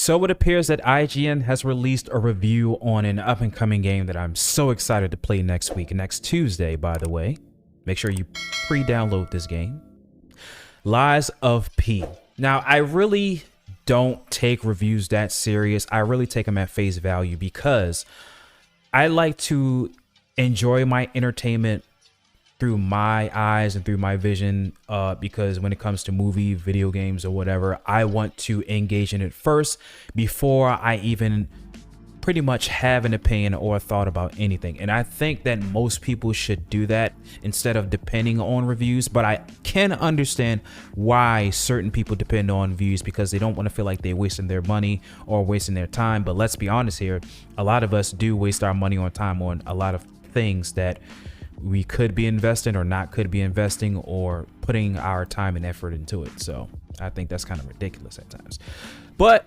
So it appears that IGN has released a review on an up-and-coming game that I'm so excited to play next week, next Tuesday, by the way. Make sure you pre-download this game. Lies of P. Now, I really don't take reviews that serious. I really take them at face value because I like to enjoy my entertainment through my eyes and through my vision, because when it comes to movie, video games, or whatever, I want to engage in it first before I even pretty much have an opinion or a thought about anything. And I think that most people should do that instead of depending on reviews. But I can understand why certain people depend on views, because they don't want to feel like they're wasting their money or wasting their time. But let's be honest here, a lot of us do waste our money on time on a lot of things that we could be investing or not could be investing or putting our time and effort into it. So I think that's kind of ridiculous at times. But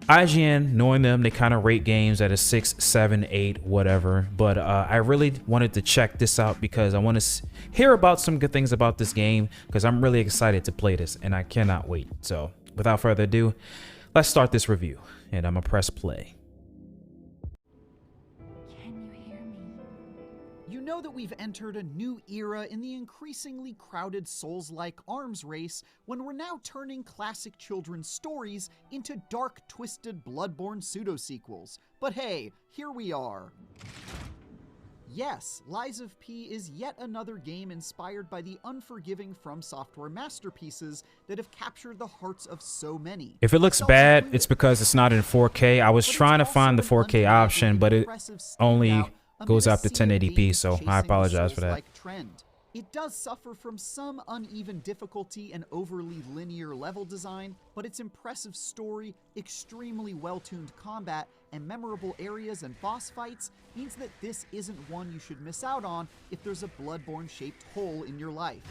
IGN, knowing them, they kind of rate games at a 6, 7, 8, whatever. But I really wanted to check this out because I want to hear about some good things about this game, because I'm really excited to play this and I cannot wait. So without further ado, let's start this review, and I'm gonna press play. You know that we've entered a new era in the increasingly crowded Souls-like arms race when we're now turning classic children's stories into dark, twisted, Bloodborne pseudo-sequels. But hey, here we are. Yes, Lies of P is yet another game inspired by the unforgiving From Software masterpieces that have captured the hearts of so many. If it looks bad, it's because it's not in 4K. I was trying to find the 4K option, but it only goes up to 1080p, so I apologize for that. It does suffer from some uneven difficulty and overly linear level design, but its impressive story, extremely well-tuned combat, and memorable areas and boss fights means that this isn't one you should miss out on if there's a Bloodborne-shaped hole in your life.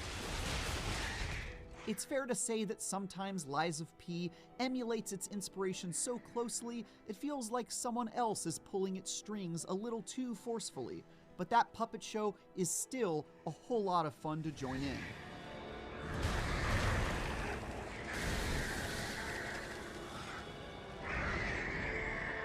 It's fair to say that sometimes Lies of P emulates its inspiration so closely it feels like someone else is pulling its strings a little too forcefully, but that puppet show is still a whole lot of fun to join in.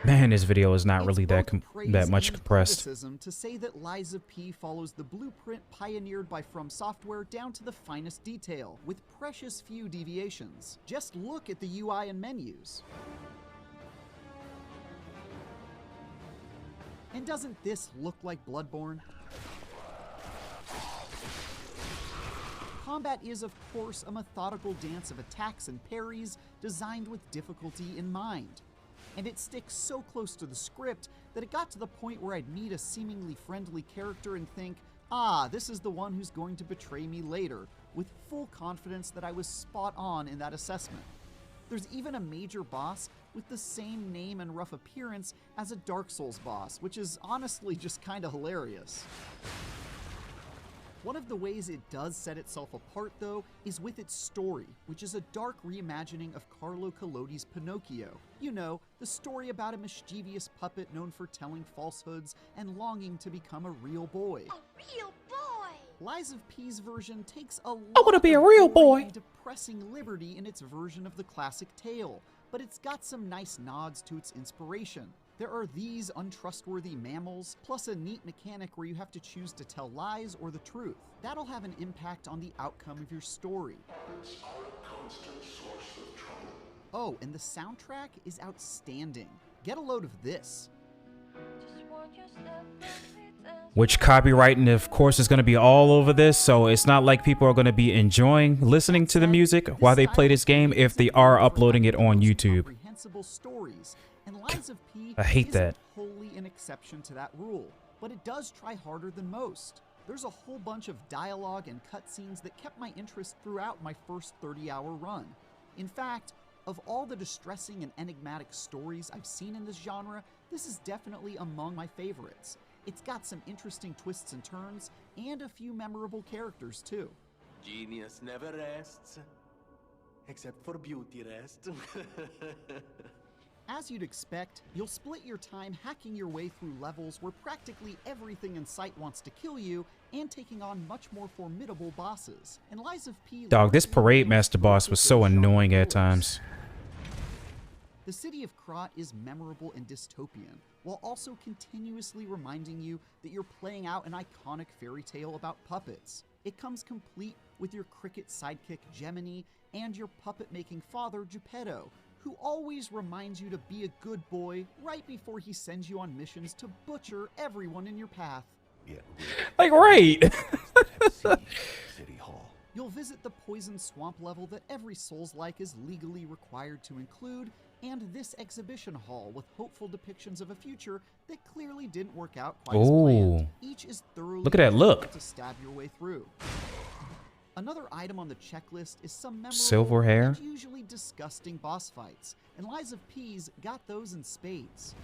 Man, this video is not really that much compressed. To say that Lies of P follows the blueprint pioneered by From Software down to the finest detail, with precious few deviations. Just look at the UI and menus. And doesn't this look like Bloodborne? Combat is, of course, a methodical dance of attacks and parries designed with difficulty in mind. And it sticks so close to the script that it got to the point where I'd meet a seemingly friendly character and think, ah, this is the one who's going to betray me later, with full confidence that I was spot on in that assessment. There's even a major boss with the same name and rough appearance as a Dark Souls boss, which is honestly just kinda hilarious. One of the ways it does set itself apart, though, is with its story, which is a dark reimagining of Carlo Collodi's Pinocchio. You know, the story about a mischievous puppet known for telling falsehoods and longing to become a real boy. A real boy! Lies of P's version takes a lot I want to be a real boy. of depressing liberty in its version of the classic tale, but it's got some nice nods to its inspiration. There are these untrustworthy mammals, plus a neat mechanic where you have to choose to tell lies or the truth. That'll have an impact on the outcome of your story. Puppets are a constant source of trouble. Oh, and the soundtrack is outstanding. Get a load of this. Which copywriting, of course, is going to be all over this, so it's not like people are going to be enjoying listening to the music while they play this game if they are uploading it on YouTube. And Lies of P I hate that. isn't wholly an exception to that rule, but it does try harder than most. There's a whole bunch of dialogue and cutscenes that kept my interest throughout my first 30-hour run. In fact, of all the distressing and enigmatic stories I've seen in this genre, this is definitely among my favorites. It's got some interesting twists and turns, and a few memorable characters too. Genius never rests, except for beauty rest. As you'd expect, you'll split your time hacking your way through levels where practically everything in sight wants to kill you and taking on much more formidable bosses. And Lies of P... Dog, this Parade Master boss was so annoying at times. The city of Krat is memorable and dystopian, while also continuously reminding you that you're playing out an iconic fairy tale about puppets. It comes complete with your cricket sidekick Gemini and your puppet-making father Geppetto, who always reminds you to be a good boy right before he sends you on missions to butcher everyone in your path. Like, right. City Hall. You'll visit the poison swamp level that every Souls-like is legally required to include, and this exhibition hall with hopeful depictions of a future that clearly didn't work out quite as planned. Each is thoroughly Look at that look. to stab your way through. Another item on the checklist is some memorable Silver hair. and usually disgusting boss fights, and Lies of P's got those in spades.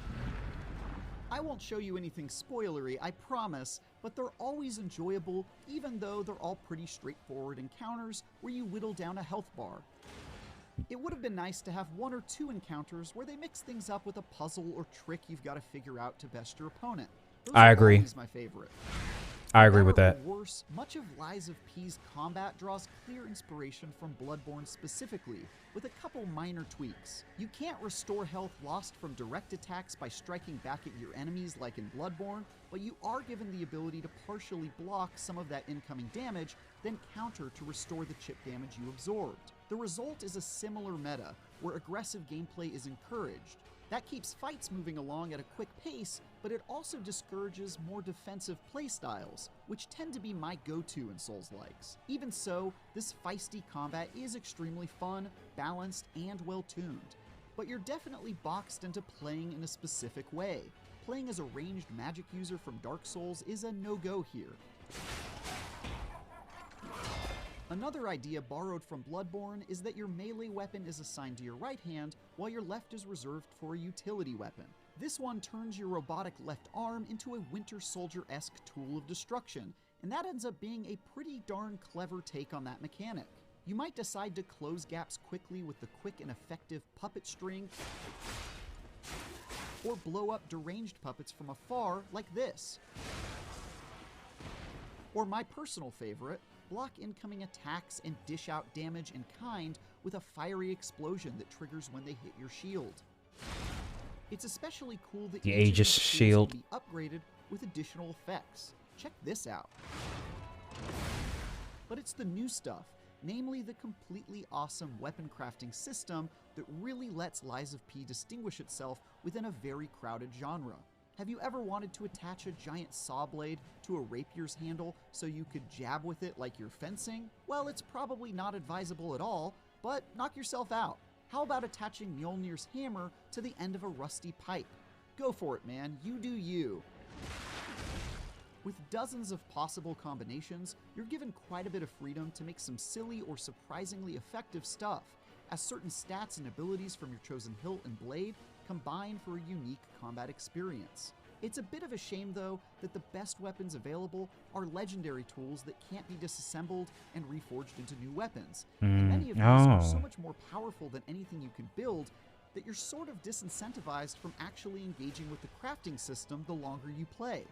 I won't show you anything spoilery, I promise, but they're always enjoyable, even though they're all pretty straightforward encounters where you whittle down a health bar. It would have been nice to have 1 or 2 encounters where they mix things up with a puzzle or trick you've got to figure out to best your opponent. Those I are agree. always my favorite. I agree with Better that. or worse, much of Lies of P's combat draws clear inspiration from Bloodborne specifically, with a couple minor tweaks. You can't restore health lost from direct attacks by striking back at your enemies like in Bloodborne, but you are given the ability to partially block some of that incoming damage, then counter to restore the chip damage you absorbed. The result is a similar meta, where aggressive gameplay is encouraged. That keeps fights moving along at a quick pace, but it also discourages more defensive playstyles, which tend to be my go-to in Souls-likes. Even so, this feisty combat is extremely fun, balanced, and well-tuned. But you're definitely boxed into playing in a specific way. Playing as a ranged magic user from Dark Souls is a no-go here. Another idea borrowed from Bloodborne is that your melee weapon is assigned to your right hand, while your left is reserved for a utility weapon. This one turns your robotic left arm into a Winter Soldier-esque tool of destruction, and that ends up being a pretty darn clever take on that mechanic. You might decide to close gaps quickly with the quick and effective puppet string, or blow up deranged puppets from afar like this. Or my personal favorite, block incoming attacks and dish out damage in kind with a fiery explosion that triggers when they hit your shield. It's especially cool that The each of Aegis these tools shield. can be upgraded with additional effects. Check this out. But it's the new stuff, namely the completely awesome weapon crafting system that really lets Lies of P distinguish itself within a very crowded genre. Have you ever wanted to attach a giant saw blade to a rapier's handle so you could jab with it like you're fencing? Well, it's probably not advisable at all, but knock yourself out. How about attaching Mjolnir's hammer to the end of a rusty pipe? Go for it, man. You do you. With dozens of possible combinations, you're given quite a bit of freedom to make some silly or surprisingly effective stuff, as certain stats and abilities from your chosen hilt and blade combine for a unique combat experience. It's a bit of a shame, though, that the best weapons available are legendary tools that can't be disassembled and reforged into new weapons. And many of these are so much more powerful than anything you can build that you're sort of disincentivized from actually engaging with the crafting system the longer you play.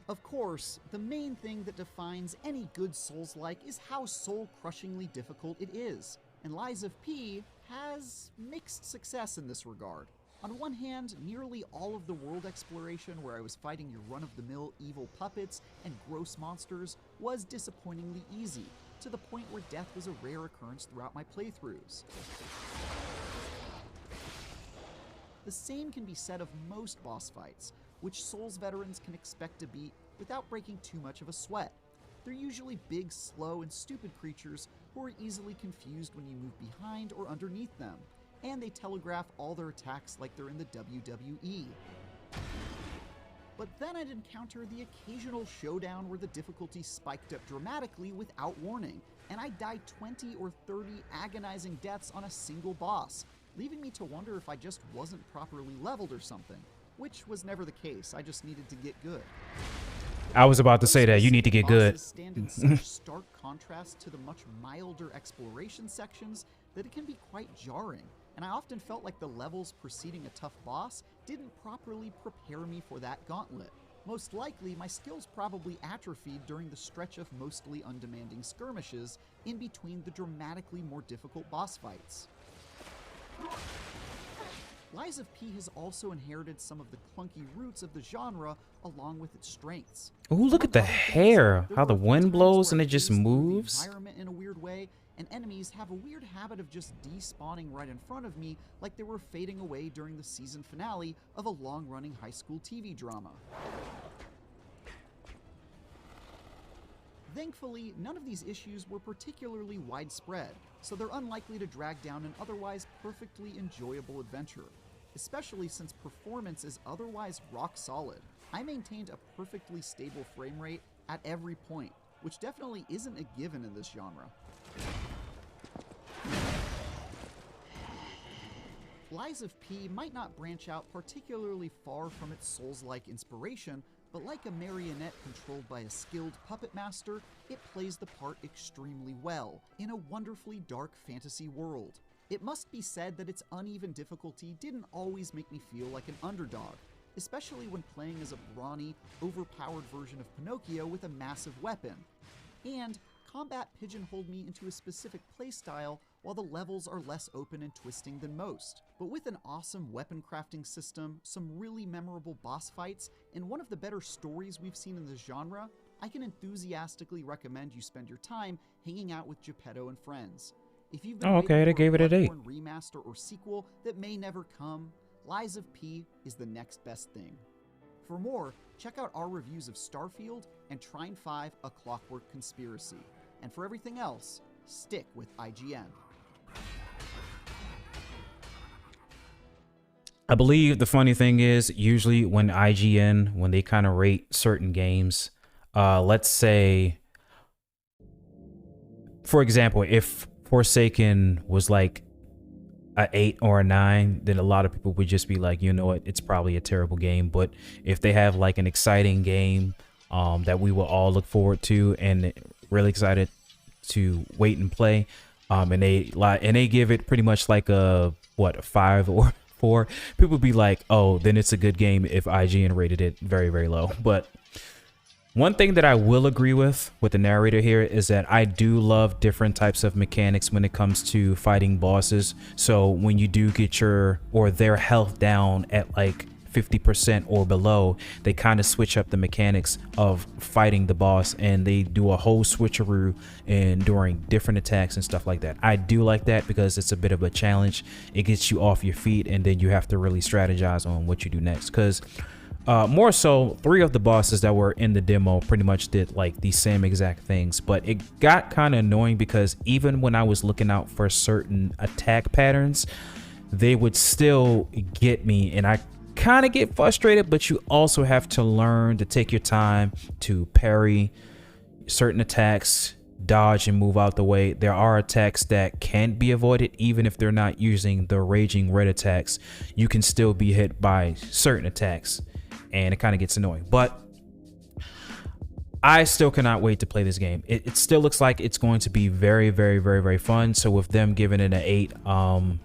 Of course, the main thing that defines any good Souls-like is how soul-crushingly difficult it is, and Lies of P has mixed success in this regard. On one hand, nearly all of the world exploration where I was fighting your run-of-the-mill evil puppets and gross monsters was disappointingly easy, to the point where death was a rare occurrence throughout my playthroughs. The same can be said of most boss fights, which Souls veterans can expect to beat without breaking too much of a sweat. They're usually big, slow, and stupid creatures who are easily confused when you move behind or underneath them, and they telegraph all their attacks like they're in the WWE. But then I'd encounter the occasional showdown where the difficulty spiked up dramatically without warning, and I'd die 20 or 30 agonizing deaths on a single boss, leaving me to wonder if I just wasn't properly leveled or something, which was never the case. I just needed to get good. I was about to say that. You need to get good. Bosses stand in such stark contrast to the much milder exploration sections that it can be quite jarring, and I often felt like the levels preceding a tough boss didn't properly prepare me for that gauntlet. Most likely, my skills probably atrophied during the stretch of mostly undemanding skirmishes in between the dramatically more difficult boss fights. Lies of P has also inherited some of the clunky roots of the genre along with its strengths. Ooh, look at the hair, how the wind blows and it just moves. Environment in a weird way, and enemies have a weird habit of just despawning right in front of me like they were fading away during the season finale of a long-running high school TV drama. Thankfully, none of these issues were particularly widespread, so they're unlikely to drag down an otherwise perfectly enjoyable adventure, especially since performance is otherwise rock solid. I maintained a perfectly stable frame rate at every point, which definitely isn't a given in this genre. Lies of P might not branch out particularly far from its Souls-like inspiration, but like a marionette controlled by a skilled puppet master, it plays the part extremely well in a wonderfully dark fantasy world. It must be said that its uneven difficulty didn't always make me feel like an underdog, especially when playing as a brawny, overpowered version of Pinocchio with a massive weapon. And combat pigeonholed me into a specific playstyle while the levels are less open and twisting than most. But with an awesome weapon crafting system, some really memorable boss fights, and one of the better stories we've seen in the genre, I can enthusiastically recommend you spend your time hanging out with Geppetto and friends. If you've been okay, they gave it an 8. Bloodborne remaster or sequel that may never come, Lies of P is the next best thing. For more, check out our reviews of Starfield and Trine 5: A Clockwork Conspiracy. And for everything else, stick with IGN. I believe the funny thing is, usually when IGN, when they kind of rate certain games, let's say, for example, if Forsaken was like a 8 or a 9, then a lot of people would just be like, you know what, it's probably a terrible game. But if they have like an exciting game that we will all look forward to and really excited to wait and play, and they give it pretty much like a 5 or 4, people would be like, oh, then it's a good game if IGN rated it very, very low. But one thing that I will agree with the narrator here is that I do love different types of mechanics when it comes to fighting bosses. So when you do get their health down at like 50% or below, they kind of switch up the mechanics of fighting the boss, and they do a whole switcheroo and during different attacks and stuff like that. I do like that because it's a bit of a challenge. It gets you off your feet, and then you have to really strategize on what you do next. Because more so, 3 of the bosses that were in the demo pretty much did like the same exact things, but it got kind of annoying because even when I was looking out for certain attack patterns, they would still get me, and I kind of get frustrated. But you also have to learn to take your time to parry certain attacks, dodge and move out the way. There are attacks that can't be avoided even if they're not using the raging red attacks. You can still be hit by certain attacks, and it kind of gets annoying. But I still cannot wait to play this game. It still looks like it's going to be very, very, very, very fun. So with them giving it an 8, of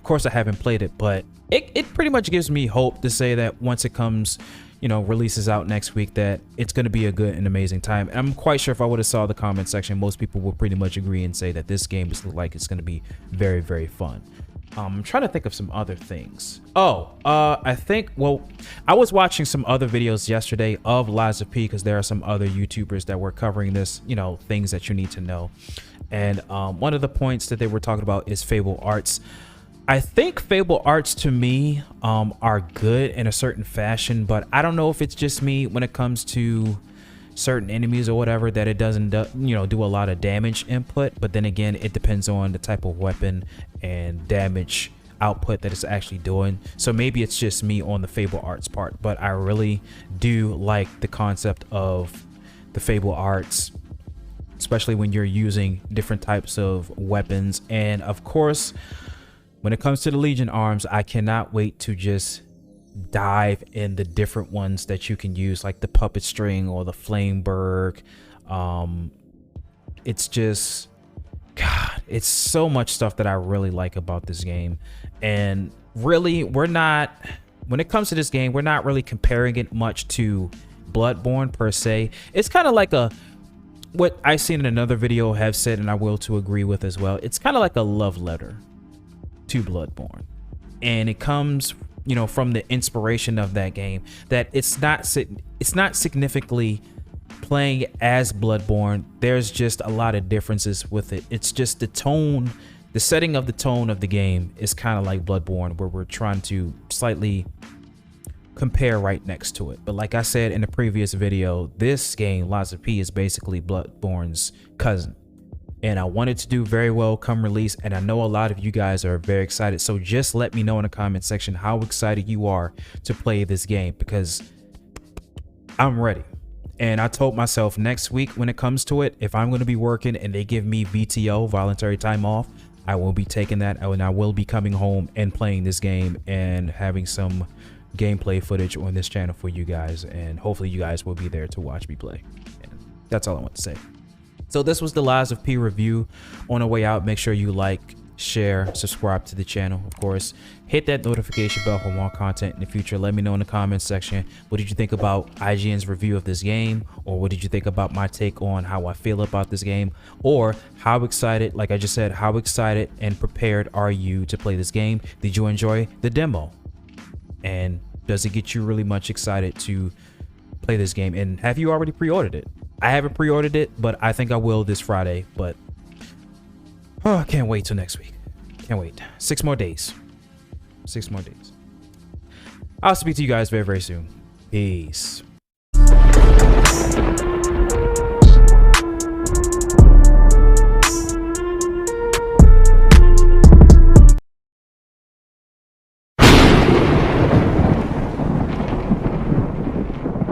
course I haven't played it, but it pretty much gives me hope to say that once it comes, releases out next week, that it's going to be a good and amazing time. And I'm quite sure if I would have saw the comment section, most people would pretty much agree and say that this game looks like it's going to be very, very fun. I'm trying to think of some other things. I think, I was watching some other videos yesterday of Lies of P because there are some other YouTubers that were covering this, things that you need to know. And one of the points that they were talking about is Fable Arts. I think Fable Arts to me are good in a certain fashion, but I don't know if it's just me when it comes to certain enemies or whatever, that it doesn't do a lot of damage input. But then again, it depends on the type of weapon and damage output that it's actually doing. So maybe it's just me on the Fable Arts part, but I really do like the concept of the Fable Arts, especially when you're using different types of weapons. And of course, when it comes to the Legion arms, I cannot wait to just dive in the different ones that you can use, like the puppet string or the Flameberg. It's just, God, it's so much stuff that I really like about this game. And really, we're not when it comes to this game, we're not really comparing it much to Bloodborne per se. It's kind of like what I've seen in another video have said, and I will to agree with as well. It's kind of like a love letter to Bloodborne, and it comes, you know, from the inspiration of that game. That it's not significantly playing as Bloodborne. There's just a lot of differences with it. It's just the tone, the setting of the tone of the game is kind of like Bloodborne, where we're trying to slightly compare right next to it. But like I said in the previous video, this game, Lies of P, is basically Bloodborne's cousin. And I wanted to do very well come release, and I know a lot of you guys are very excited. So just let me know in the comment section how excited you are to play this game, because I'm ready. And I told myself next week when it comes to it, if I'm going to be working and they give me VTO, voluntary time off, I will be taking that, and I will be coming home and playing this game and having some gameplay footage on this channel for you guys, and hopefully you guys will be there to watch me play. And that's all I want to say. So this was the Lies of P review. On the way out, make sure you like, share, subscribe to the channel. Of course, hit that notification bell for more content in the future. Let me know in the comments section, what did you think about IGN's review of this game, or what did you think about my take on how I feel about this game, or how excited, like I just said, how excited and prepared are you to play this game? Did you enjoy the demo? And does it get you really much excited to play this game? And have you already pre-ordered it? I haven't pre-ordered it, but I think I will this Friday. But oh, I can't wait till next week. Can't wait. 6 more days. 6 more days. I'll speak to you guys very, very soon. Peace.